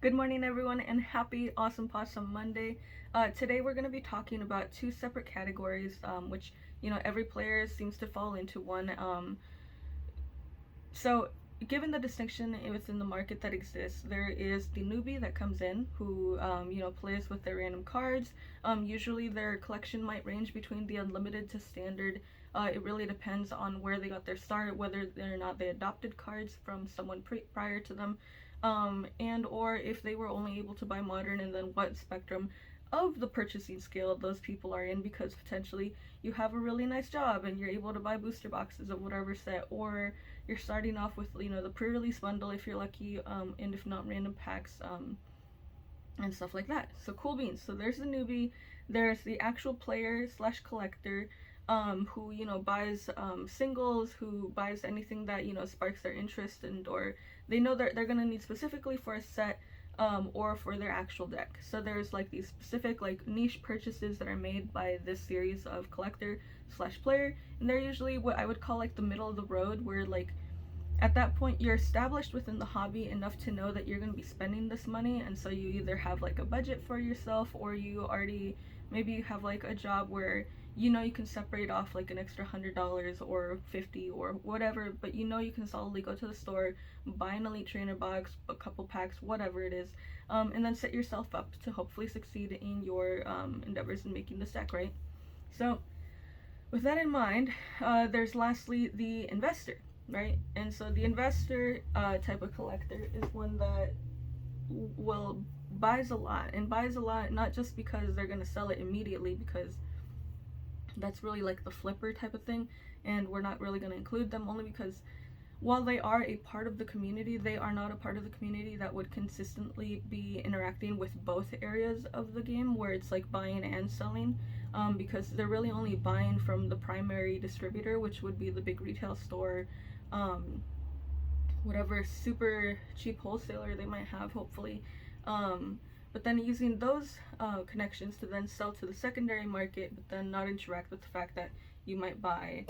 Good morning, everyone, and happy Awesome Possum Monday. Today, we're going to be talking about two separate categories, which every player seems to fall into one. So, given the distinction within the market that exists, there is the newbie that comes in who plays with their random cards. Usually, their collection might range between the unlimited to standard. It really depends on where they got their start, whether or not they adopted cards from someone prior to them, and or if they were only able to buy modern, and then what spectrum of the purchasing scale those people are in, because potentially you have a really nice job and you're able to buy booster boxes of whatever set, or you're starting off with the pre-release bundle if you're lucky, and if not, random packs, and stuff like that. So cool beans. So there's the newbie, there's the actual player slash collector, who buys singles, who buys anything that sparks their interest, and or they know that they're gonna need specifically for a set, or for their actual deck. So there's like these specific like niche purchases that are made by this series of collector slash player, and they're usually what I would call like the middle of the road, where like at that point you're established within the hobby enough to know that you're going to be spending this money, and so you either have like a budget for yourself, or you already maybe you have like a job where you can separate off like an extra $100 or 50 or whatever, but you can solidly go to the store, buy an Elite Trainer box, a couple packs, whatever it is, and then set yourself up to hopefully succeed in your endeavors in making this deck, right? So with that in mind, there's lastly the investor, right? And so the investor type of collector is one that will buys a lot, and buys a lot not just because they're going to sell it immediately, because that's really like the flipper type of thing, and we're not really going to include them, only because while they are a part of the community, they are not a part of the community that would consistently be interacting with both areas of the game, where it's like buying and selling, because they're really only buying from the primary distributor, which would be the big retail store, um, whatever super cheap wholesaler they might have, hopefully. But then using those connections to then sell to the secondary market, but then not interact with the fact that you might buy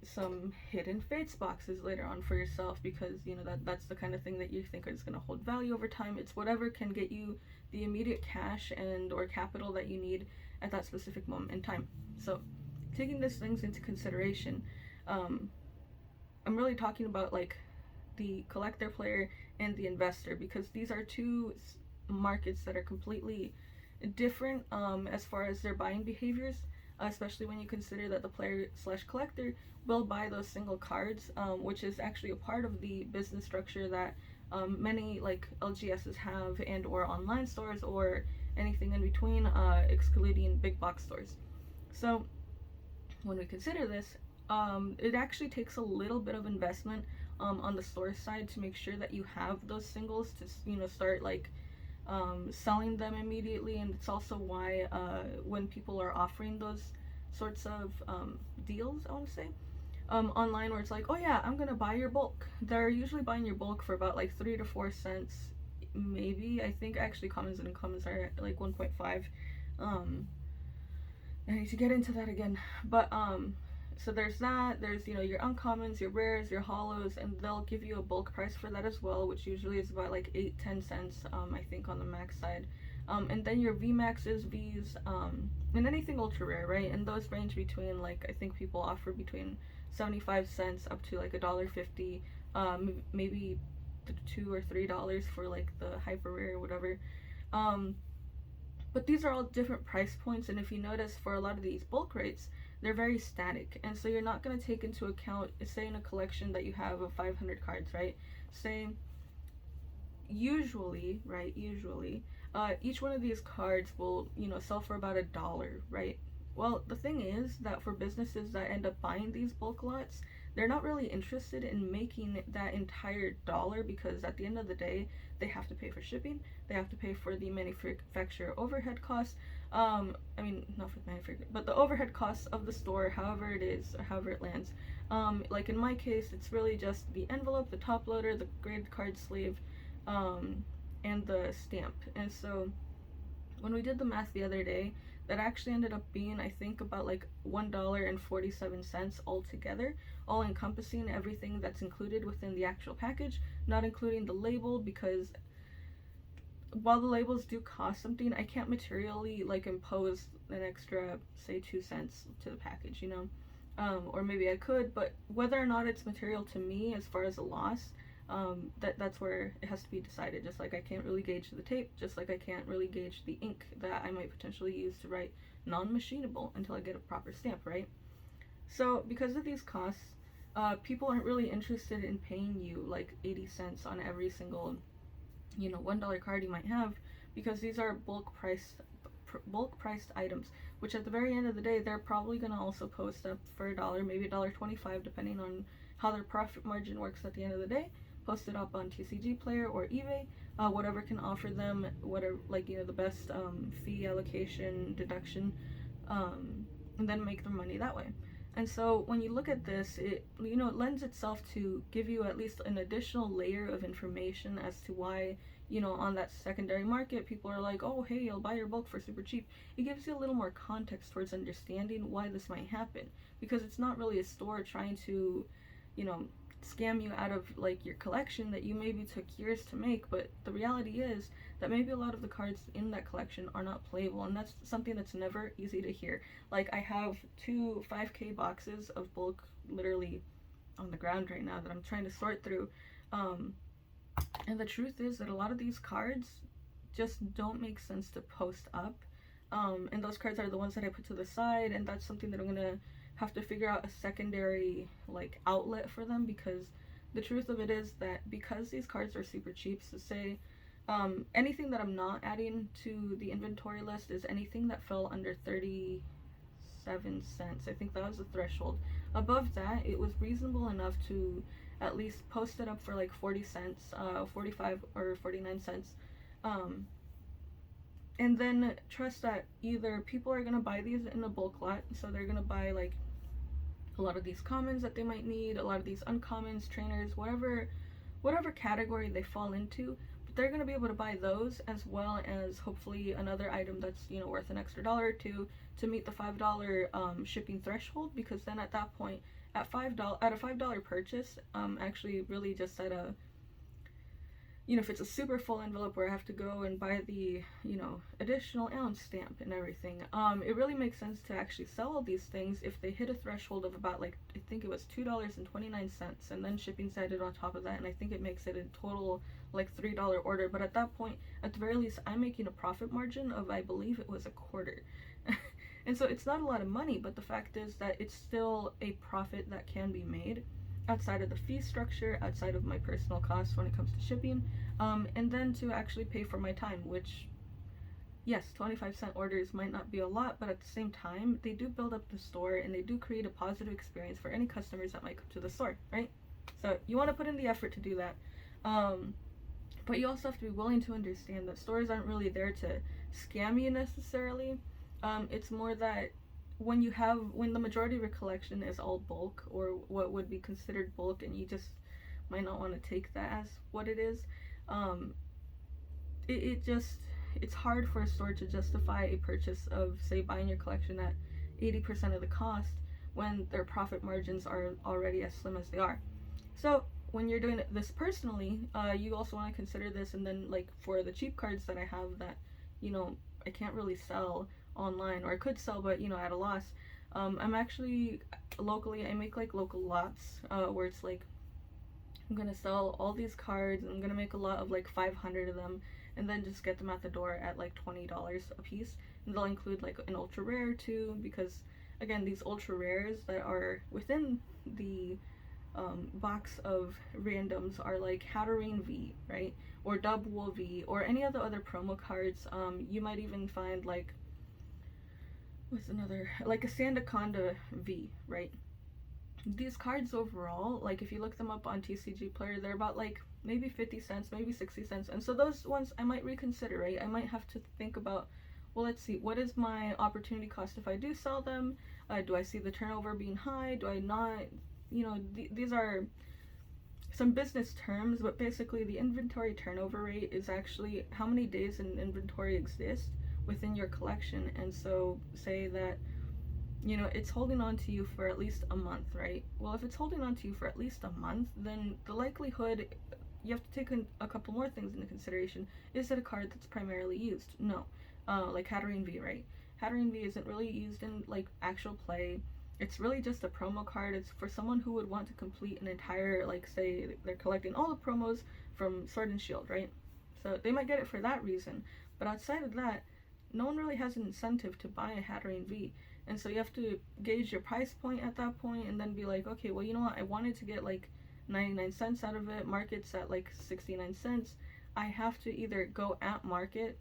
some hidden fates boxes later on for yourself, because that's the kind of thing that you think is going to hold value over time. It's whatever can get you the immediate cash and or capital that you need at that specific moment in time. So taking these things into consideration, I'm really talking about like the collector player and the investor, because these are two markets that are completely different, as far as their buying behaviors, especially when you consider that the player slash collector will buy those single cards, which is actually a part of the business structure that many like LGSs have, and or online stores, or anything in between, excluding big box stores. So when we consider this, it actually takes a little bit of investment on the store side to make sure that you have those singles to start like selling them immediately. And it's also why when people are offering those sorts of deals, I want to say, online, where it's like, oh yeah, I'm gonna buy your bulk, they're usually buying your bulk for about like 3 to 4 cents, maybe. I think actually commons and uncommons are like 1.5. I need to get into that again. But so there's that. There's your uncommons, your rares, your hollows, and they'll give you a bulk price for that as well, which usually is about like 8-10 cents, I think, on the max side. And then your VMAXs, Vs, and anything ultra rare, right? And those range between, like, I think people offer between 75 cents up to like $1.50, maybe $2 or $3 for like the hyper rare or whatever. Um, but these are all different price points, and if you notice, for a lot of these bulk rates, they're very static, and so you're not going to take into account, say in a collection that you have of 500 cards, right? Say usually, each one of these cards will sell for about $1, right? Well, the thing is that for businesses that end up buying these bulk lots, they're not really interested in making that entire dollar, because at the end of the day, they have to pay for shipping, they have to pay for the manufacturer overhead costs. I mean, not for the manufacturer, but the overhead costs of the store, however it is, or however it lands. Like in my case, it's really just the envelope, the top loader, the graded card sleeve, um, and the stamp. And so when we did the math the other day, that actually ended up being, I think, about like $1.47 altogether, all encompassing everything that's included within the actual package, not including the label, because while the labels do cost something, I can't materially like impose an extra, say, 2 cents to the package, you know? Or maybe I could, but whether or not it's material to me as far as a loss, that's where it has to be decided. Just like I can't really gauge the tape, just like I can't really gauge the ink that I might potentially use to write non-machinable until I get a proper stamp, right? So because of these costs, people aren't really interested in paying you like 80 cents on every single, $1 card you might have, because these are bulk priced items, which at the very end of the day they're probably going to also post up for a dollar, maybe $1.25, depending on how their profit margin works at the end of the day. Post it up on TCG Player or eBay, whatever can offer them whatever, like, the best fee allocation deduction, and then make their money that way. And so when you look at this, it lends itself to give you at least an additional layer of information as to why, on that secondary market, people are like, oh, hey, I'll buy your bulk for super cheap. It gives you a little more context towards understanding why this might happen, because it's not really a store trying to, scam you out of like your collection that you maybe took years to make. But the reality is that maybe a lot of the cards in that collection are not playable, and that's something that's never easy to hear. Like, I have two 5K boxes of bulk literally on the ground right now that I'm trying to sort through, and the truth is that a lot of these cards just don't make sense to post up, and those cards are the ones that I put to the side, and that's something that I'm gonna have to figure out a secondary like outlet for them, because the truth of it is that because these cards are super cheap, so say anything that I'm not adding to the inventory list is anything that fell under 37 cents. I think that was the threshold. Above that, it was reasonable enough to at least post it up for like 40 cents, 45 or 49 cents, and then trust that either people are going to buy these in a bulk lot, so they're going to buy like a lot of these commons that they might need, a lot of these uncommons, trainers, whatever category they fall into, but they're going to be able to buy those as well as hopefully another item that's worth an extra dollar or two to meet the $5 shipping threshold, because then at that point, at a $5 purchase, actually really just at a, if it's a super full envelope where I have to go and buy the, additional ounce stamp and everything, it really makes sense to actually sell all these things if they hit a threshold of about, like, I think it was $2.29, and then shipping's added on top of that, and I think it makes it a total, like, $3 order. But at that point, at the very least, I'm making a profit margin of, I believe it was a quarter. And so it's not a lot of money, but the fact is that it's still a profit that can be made outside of the fee structure, outside of my personal costs when it comes to shipping, and then to actually pay for my time, which, yes, 25-cent orders might not be a lot, but at the same time, they do build up the store, and they do create a positive experience for any customers that might come to the store, right? So you want to put in the effort to do that, but you also have to be willing to understand that stores aren't really there to scam you necessarily. It's more that when the majority of your collection is all bulk, or what would be considered bulk, and you just might not want to take that as what it is, it's hard for a store to justify a purchase of, say, buying your collection at 80% of the cost when their profit margins are already as slim as they are. So when you're doing this personally, you also want to consider this, and then, like, for the cheap cards that I have that I can't really sell online, or I could sell but at a loss, I'm actually locally, I make like local lots, where it's like I'm gonna sell all these cards, and I'm gonna make a lot of like 500 of them, and then just get them at the door at like $20 a piece, and they'll include like an ultra rare too, because again, these ultra rares that are within the box of randoms are like Hatterene V, right, or Dubwool V, or any of the other promo cards. You might even find like, what's another, like a Sandaconda V, right? These cards overall, like if you look them up on TCG Player, they're about like maybe 50 cents, maybe 60 cents. And so those ones I might reconsider, right? I might have to think about, well, let's see, what is my opportunity cost if I do sell them? Do I see the turnover being high? Do I not? These are some business terms, but basically the inventory turnover rate is actually how many days an inventory exists within your collection. And so say that it's holding on to you for at least a month, right? Well, if it's holding on to you for at least a month, then the likelihood you have to take a couple more things into consideration. Is it a card that's primarily used? No. Like Hatterene V, right? Hatterene V isn't really used in like actual play. It's really just a promo card. It's for someone who would want to complete an entire, like, say they're collecting all the promos from Sword and Shield, right? So they might get it for that reason. But outside of that, no one really has an incentive to buy a Hatterene V. And so you have to gauge your price point at that point and then be like, okay, well, you know what? I wanted to get like 99 cents out of it. Market's at like 69 cents. I have to either go at market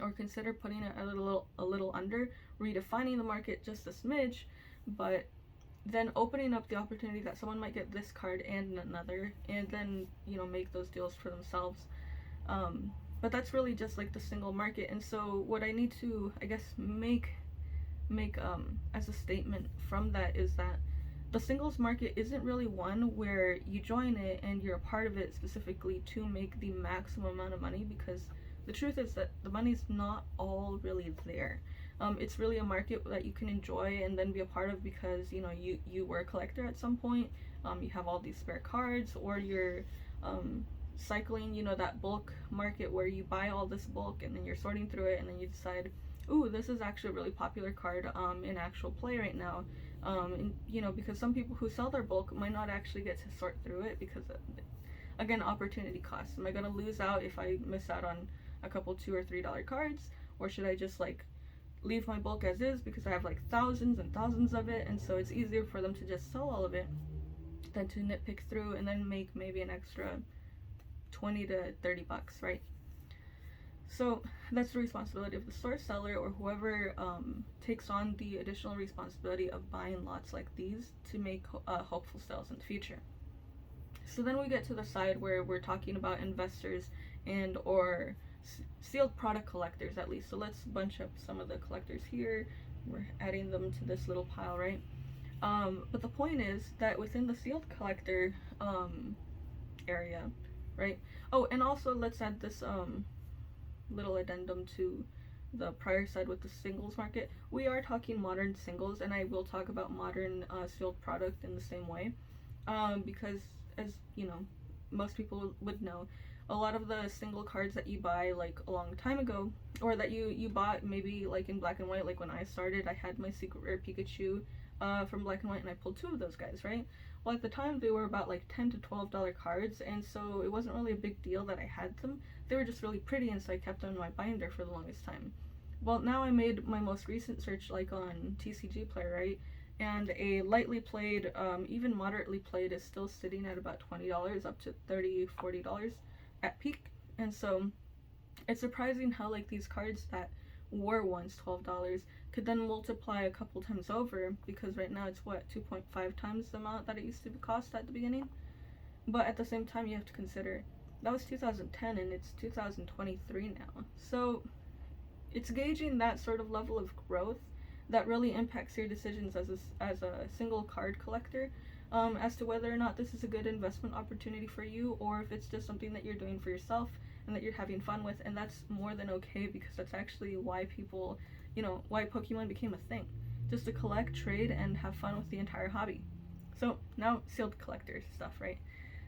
or consider putting it a little under, redefining the market just a smidge, but then opening up the opportunity that someone might get this card and another, and then, you know, make those deals for themselves. But that's really just like the single market. And so what I need to, I guess, make as a statement from that is that the singles market isn't really one where you join it and you're a part of it specifically to make the maximum amount of money, because the truth is that the money's not all really there. It's really a market that you can enjoy and then be a part of because, you know, you were a collector at some point. You have all these spare cards, or you're cycling, you know, that bulk market where you buy all this bulk and then you're sorting through it and then you decide, ooh, this is actually a really popular card in actual play right now. And, you know, because some people who sell their bulk might not actually get to sort through it because of, again, opportunity cost. Am I gonna lose out if I miss out on a couple $2 or $3 cards, or should I just like leave my bulk as is because I have like thousands and thousands of it, and so it's easier for them to just sell all of it than to nitpick through and then make maybe an extra 20 to 30 bucks, right? So that's the responsibility of the source seller or whoever takes on the additional responsibility of buying lots like these to make hopeful sales in the future. So then we get to the side where we're talking about investors and or sealed product collectors, at least. So let's bunch up some of the collectors here. We're adding them to this little pile, right? But the point is that within the sealed collector area, right? Oh, and also let's add this little addendum to the prior side with the singles market. We are talking modern singles, and I will talk about modern sealed product in the same way, because as you know, most people would know, a lot of the single cards that you buy like a long time ago, or that you bought maybe like in black and white, like when I started, I had my secret rare Pikachu from black and white, and I pulled 2 of those guys, right? Well, at the time they were about like $10 to $12 cards, and so it wasn't really a big deal that I had them. They were just really pretty, and so I kept them in my binder for the longest time. Well, now I made my most recent search like on TCG Player, right? And a lightly played, even moderately played, is still sitting at about $20 up to $30, $40 at peak. And so it's surprising how like these cards that were once $12 could then multiply a couple times over, because right now it's what, 2.5 times the amount that it used to cost at the beginning. But at the same time, you have to consider that was 2010 and it's 2023 now. So it's gauging that sort of level of growth that really impacts your decisions as a single card collector, as to whether or not this is a good investment opportunity for you, or if it's just something that you're doing for yourself and that you're having fun with. And that's more than okay, because that's actually why people, you know, why Pokemon became a thing, just to collect, trade, and have fun with the entire hobby. So now sealed collector stuff, right?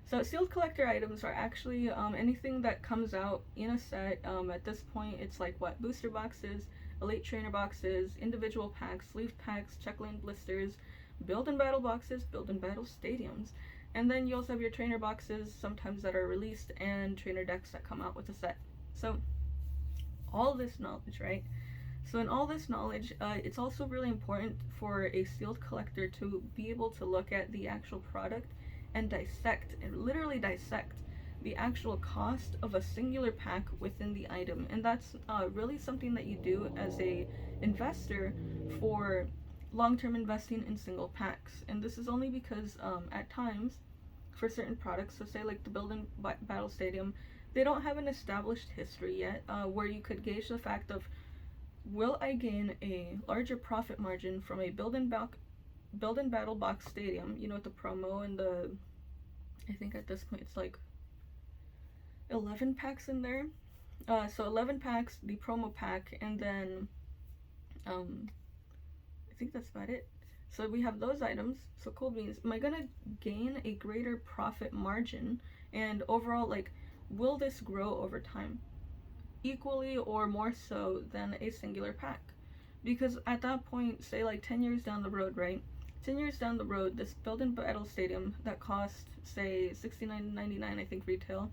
So sealed collector items are actually anything that comes out in a set. At this point, it's like what, booster boxes, elite trainer boxes, individual packs, sleeve packs, checklane blisters, build and battle boxes, build and battle stadiums, and then you also have your trainer boxes sometimes that are released, and trainer decks that come out with a set. So all this knowledge, right? So in all this knowledge, it's also really important for a sealed collector to be able to look at the actual product and dissect, and literally dissect, the actual cost of a singular pack within the item. And that's really something that you do as a investor for long-term investing in single packs. And this is only because at times, for certain products, so say like the Build and Battle Stadium, they don't have an established history yet, where you could gauge the fact of, will I gain a larger profit margin from a Build and Battle box stadium, you know, with the promo and the, I think at this point it's like 11 packs in there. So 11 packs, the promo pack, and then I think that's about it. So we have those items. So cool beans. Am I gonna gain a greater profit margin And overall, like, will this grow over time? Equally or more so than a singular pack? Because at that point, say like 10 years down the road, right? 10 years down the road, this build and battle stadium that cost, say, $69.99, I think, retail,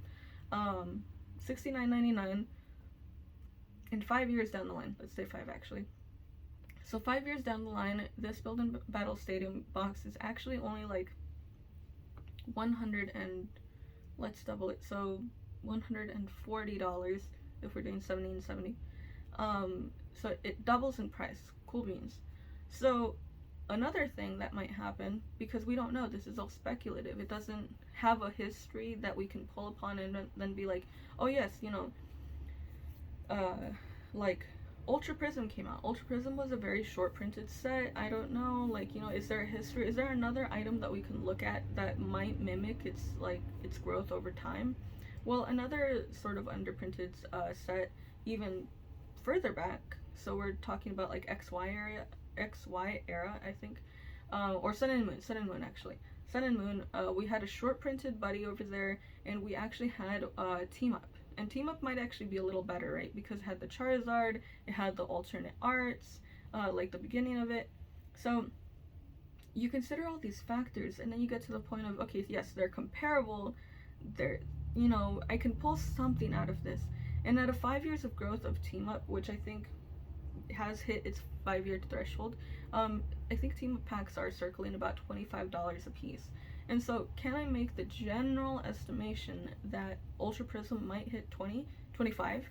69.99 in 5 years down the line, let's say 5 actually. So 5 years down the line, this build and battle stadium box is actually only like 100 and, let's double it, so $140 if we're doing 70 and 70. So it doubles in price. Cool beans. So another thing that might happen, because we don't know, this is all speculative, it doesn't have a history that we can pull upon and then be like, oh yes, you know, like Ultra Prism came out. Ultra Prism was a very short printed set. I don't know, like, you know, is there a history? Is there another item that we can look at that might mimic its growth over time? Well, another sort of underprinted set even further back, so we're talking about like XY era, I think, or Sun and Moon actually. Sun and Moon, we had a short printed buddy over there, and we actually had Team Up. And Team Up might actually be a little better, right? Because it had the Charizard, it had the alternate arts, like the beginning of it. So you consider all these factors, and then you get to the point of, okay, yes, they're comparable. They're, you know, I can pull something out of this. And out of 5 years of growth of Team Up, which I think has hit its 5-year threshold, I think Team Up packs are circling about $25 a piece. And so can I make the general estimation that Ultra Prism might hit 20, 25?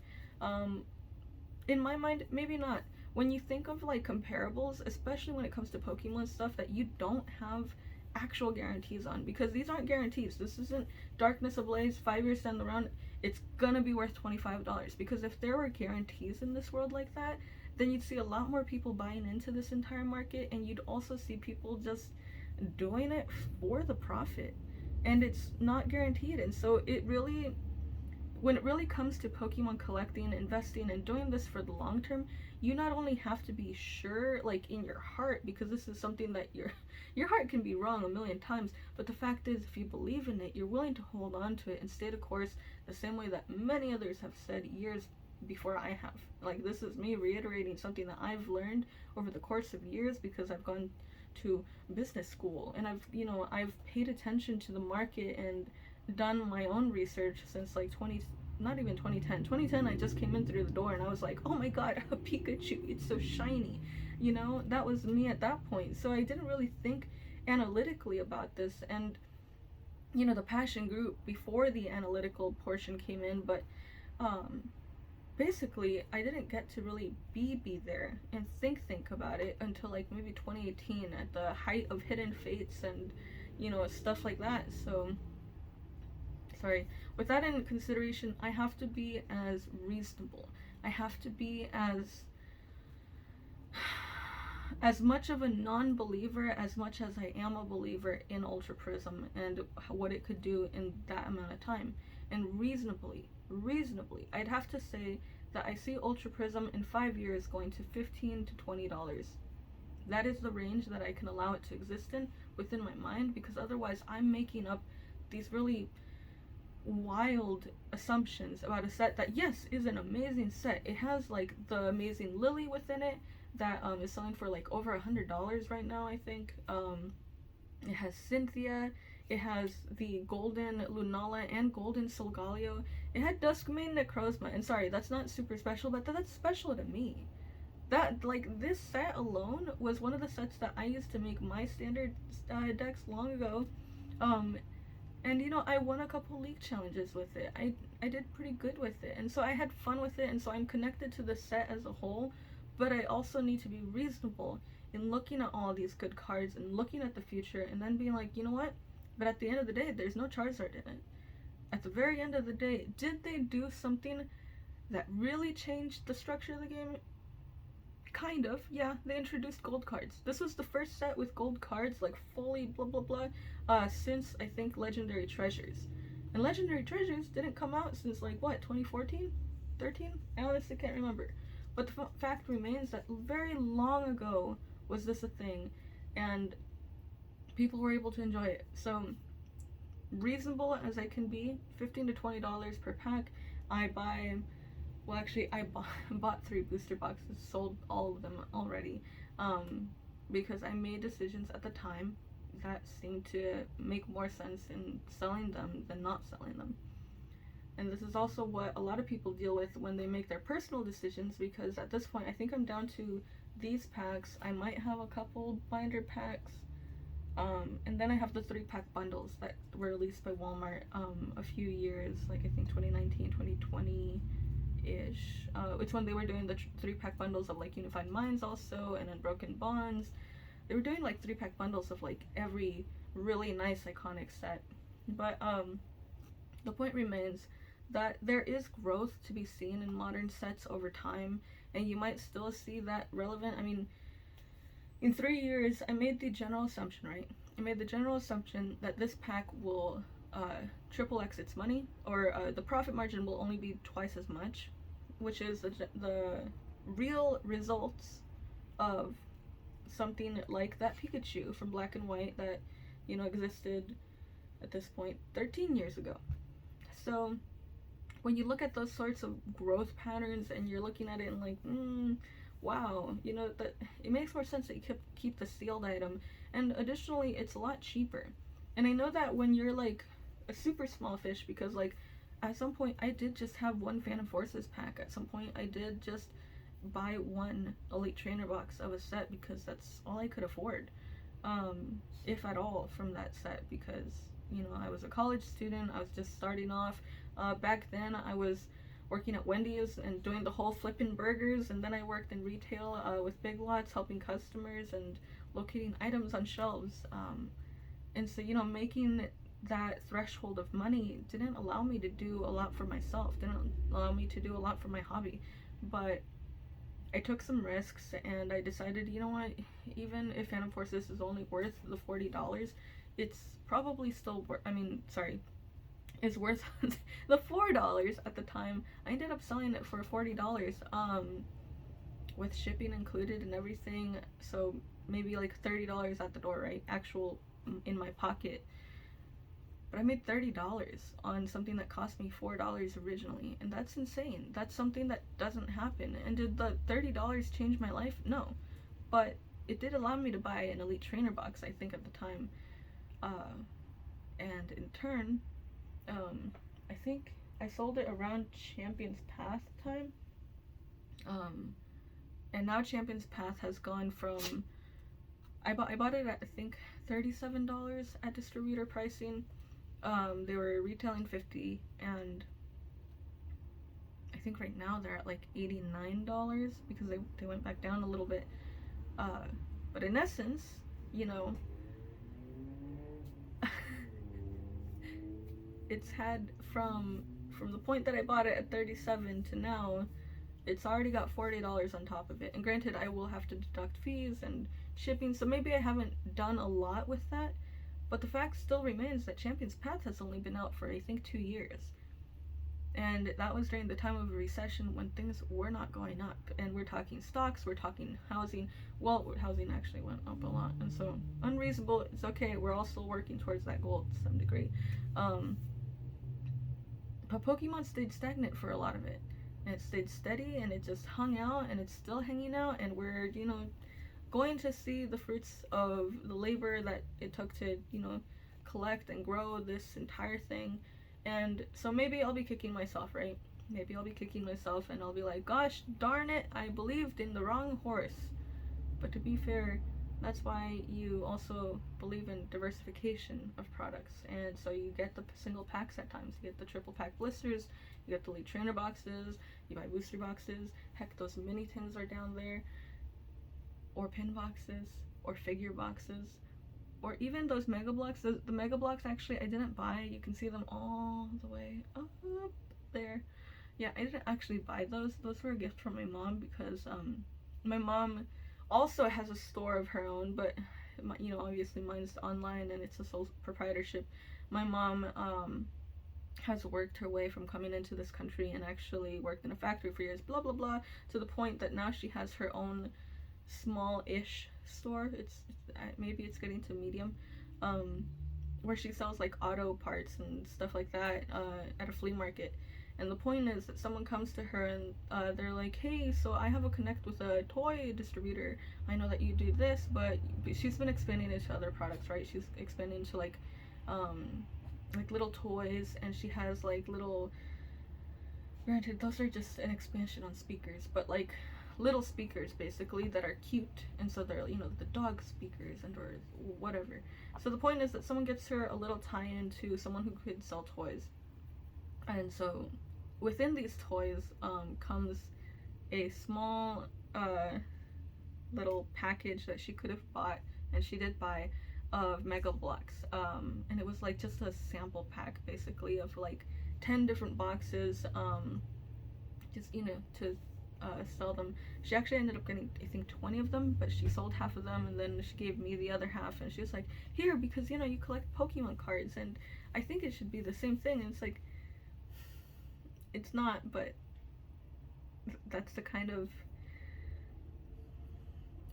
In my mind, maybe not. When you think of like comparables, especially when it comes to Pokemon stuff that you don't have actual guarantees on, because these aren't guarantees. This isn't Darkness Ablaze, 5 years down the road, it's gonna be worth $25. Because if there were guarantees in this world like that, then you'd see a lot more people buying into this entire market, and you'd also see people just doing it for the profit, and it's not guaranteed. And so it really, when it really comes to Pokemon collecting, investing, and doing this for the long term, you not only have to be sure, like in your heart, because this is something that your heart can be wrong a million times, but the fact is, if you believe in it, you're willing to hold on to it and stay the course, the same way that many others have said years before I have. Like, this is me reiterating something that I've learned over the course of years, because I've gone to business school, and I've paid attention to the market and done my own research since like 2010. I just came in through the door and I was like, oh my god, a Pikachu, it's so shiny. You know, that was me at that point. So I didn't really think analytically about this, and you know, the passion grew before the analytical portion came in. But basically, I didn't get to really be there and think about it until like maybe 2018, at the height of Hidden Fates and, you know, stuff like that. So sorry, with that in consideration, I have to be as reasonable. I have to be as much of a non-believer as much as I am a believer in Ultra Prism and what it could do in that amount of time. And reasonably, I'd have to say that I see Ultra Prism in 5 years going to $15 to $20. That is the range that I can allow it to exist in within my mind, because otherwise I'm making up these really wild assumptions about a set that, yes, is an amazing set. It has like the amazing Lily within it that is selling for like over $100 right now, I think. It has Cynthia, it has the golden Lunala and golden Solgaleo. It had Duskmane Necrozma, and sorry, that's not super special, but that's special to me. That, like, this set alone was one of the sets that I used to make my standard decks long ago. And you know, I won a couple league challenges with it. I did pretty good with it, and so I had fun with it, and so I'm connected to the set as a whole. But I also need to be reasonable in looking at all these good cards and looking at the future, and then being like, you know what? But at the end of the day, there's no Charizard in it. At the very end of the day, did they do something that really changed the structure of the game? Kind of, yeah. They introduced gold cards. This was the first set with gold cards, like fully blah blah blah, since I think Legendary Treasures. And Legendary Treasures didn't come out since like what, 2014? 13? I honestly can't remember. But the fact remains that very long ago was this a thing, and people were able to enjoy it. So reasonable as I can be, $15 to $20 per pack. I buy, well, actually, I bought 3 booster boxes, sold all of them already, because I made decisions at the time that seemed to make more sense in selling them than not selling them. And this is also what a lot of people deal with when they make their personal decisions, because at this point I think I'm down to these packs. I might have a couple binder packs, and then I have the 3-pack bundles that were released by Walmart a few years, like I think 2019, 2020 ish. It's when they were doing the 3-pack bundles of like Unified Minds also, and Unbroken Bonds. They were doing like 3-pack bundles of like every really nice iconic set. But the point remains that there is growth to be seen in modern sets over time, and you might still see that relevant. I mean, in 3 years, I made the general assumption, right? I made the general assumption that this pack will triple X its money, or the profit margin will only be twice as much, which is the real results of something like that Pikachu from Black and White that, you know, existed at this point 13 years ago. So when you look at those sorts of growth patterns and you're looking at it and like, wow, you know, that it makes more sense that you keep the sealed item. And additionally, it's a lot cheaper. And I know that when you're like a super small fish, because like at some point I did just have 1 Phantom Forces pack. At some point I did just buy 1 Elite Trainer box of a set because that's all I could afford, if at all, from that set, because, you know, I was a college student, I was just starting off. Back then I was working at Wendy's and doing the whole flipping burgers, and then I worked in retail with Big Lots, helping customers and locating items on shelves. And so, you know, making that threshold of money didn't allow me to do a lot for myself, didn't allow me to do a lot for my hobby. But I took some risks and I decided, you know what, even if Phantom Forces is only worth the $40, it's probably still it's worth the $4 at the time. I ended up selling it for $40, with shipping included and everything. So maybe like $30 at the door, right? Actual in my pocket. But I made $30 on something that cost me $4 originally, and that's insane. That's something that doesn't happen. And did the $30 change my life? No. But it did allow me to buy an Elite Trainer box, I think, at the time. And in turn, I think I sold it around Champions Path time. And now Champions Path has gone from, I bought it at I think $37 at distributor pricing. They were retailing $50, and I think right now they're at like $89 because they went back down a little bit. But in essence, you know, it's had from the point that I bought it at $37 to now, it's already got $40 on top of it. And granted, I will have to deduct fees and shipping, so maybe I haven't done a lot with that. But the fact still remains that Champions Path has only been out for, I think, 2 years. And that was during the time of a recession when things were not going up. And we're talking stocks, we're talking housing. Well, housing actually went up a lot. And so, unreasonable, it's okay. We're all still working towards that goal to some degree. But Pokemon stayed stagnant for a lot of it. And it stayed steady, and it just hung out, and it's still hanging out. And we're, you know, going to see the fruits of the labor that it took to, you know, collect and grow this entire thing. And so maybe I'll be kicking myself, right? Maybe I'll be kicking myself and I'll be like, gosh darn it, I believed in the wrong horse. But to be fair, that's why you also believe in diversification of products. And so you get the single packs at times. You get the triple pack blisters, you get the Elite Trainer boxes, you buy booster boxes, heck, those mini tins are down there, or pin boxes, or figure boxes, or even those Mega Blocks. The Mega Blocks, actually, I didn't buy. You can see them all the way up there. Yeah, I didn't actually buy those. Those were a gift from my mom because my mom also has a store of her own, but, you know, obviously mine's online and it's a sole proprietorship. My mom has worked her way from coming into this country and actually worked in a factory for years, blah, blah, blah, to the point that now she has her own small-ish store. Maybe it's getting to medium, where she sells like auto parts and stuff like that at a flea market. And the point is that someone comes to her and they're like, hey, so I have a connect with a toy distributor. I know that you do this, but she's been expanding into other products, right? She's expanding into like little toys, and she has like little, granted those are just an expansion on speakers, but like little speakers basically that are cute, and so they're, you know, the dog speakers and or whatever. So the point is that someone gets her a little tie-in to someone who could sell toys. And so within these toys comes a small little package that she could have bought, and she did buy, of Mega Bloks. And it was like just a sample pack basically of like 10 different boxes, just, you know, to sell them. She actually ended up getting, I think, 20 of them, but she sold half of them, and then she gave me the other half, and she was like, here, because, you know, you collect Pokemon cards, and I think it should be the same thing. And it's like, it's not, but that's the kind of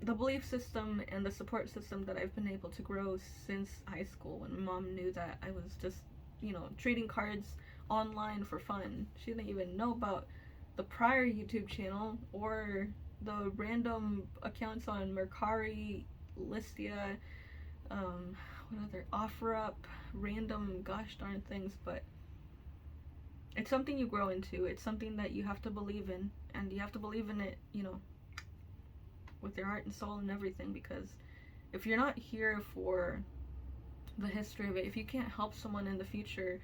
the belief system and the support system that I've been able to grow since high school, when mom knew that I was just, you know, trading cards online for fun. She didn't even know about the prior YouTube channel or the random accounts on Mercari, Listia, what other, OfferUp, random gosh darn things. But it's something you grow into. It's something that you have to believe in, and you have to believe in it, you know, with your heart and soul and everything, because if you're not here for the history of it, if you can't help someone in the future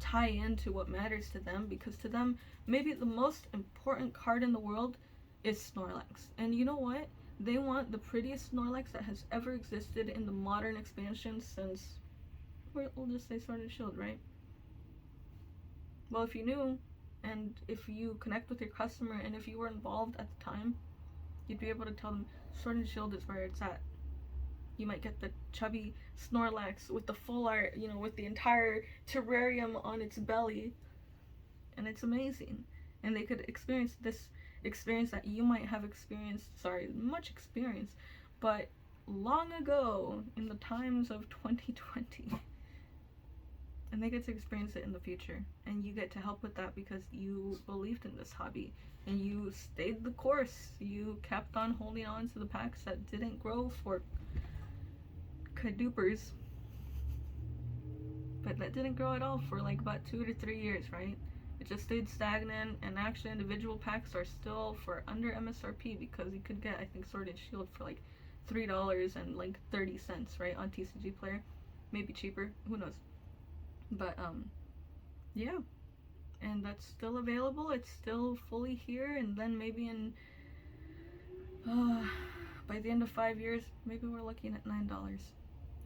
tie into what matters to them, because to them maybe the most important card in the world is Snorlax, and you know what, they want the prettiest Snorlax that has ever existed in the modern expansion since, we'll just say, Sword and Shield, right? Well, if you knew, and if you connect with your customer, and if you were involved at the time, you'd be able to tell them Sword and Shield is where it's at. You might get the chubby Snorlax with the full art, you know, with the entire terrarium on its belly, and it's amazing. And they could experience this experience that you might have experienced, much experience, but long ago in the times of 2020. And they get to experience it in the future, and you get to help with that because you believed in this hobby and you stayed the course. You kept on holding on to the packs that didn't grow for kadupers, but that didn't grow at all for like about 2 to 3 years, right? It just stayed stagnant, and actually individual packs are still for under MSRP, because you could get, I think, Sword and Shield for like $3 and like 30 cents, right, on TCG Player. Maybe cheaper, who knows. But yeah, and that's still available. It's still fully here, and then maybe in by the end of 5 years, maybe we're looking at $9.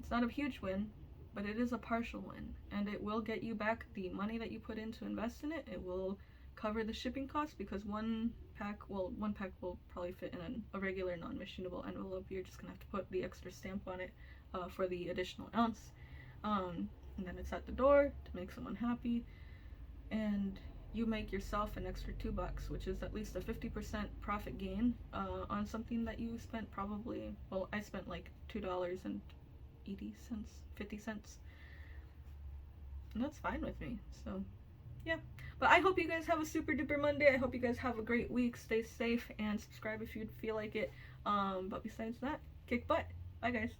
It's not a huge win, but it is a partial win, and it will get you back the money that you put in to invest in it. It will cover the shipping costs, because one pack will probably fit in a regular non-machinable envelope. You're just gonna have to put the extra stamp on it for the additional ounce. And then it's at the door to make someone happy, and you make yourself an extra $2, which is at least a 50% profit gain on something that you spent probably, well, I spent like $2.80, 50 cents, and that's fine with me. So yeah, but I hope you guys have a super duper Monday. I hope you guys have a great week. Stay safe, and subscribe if you feel like it. But besides that, kick butt. Bye guys.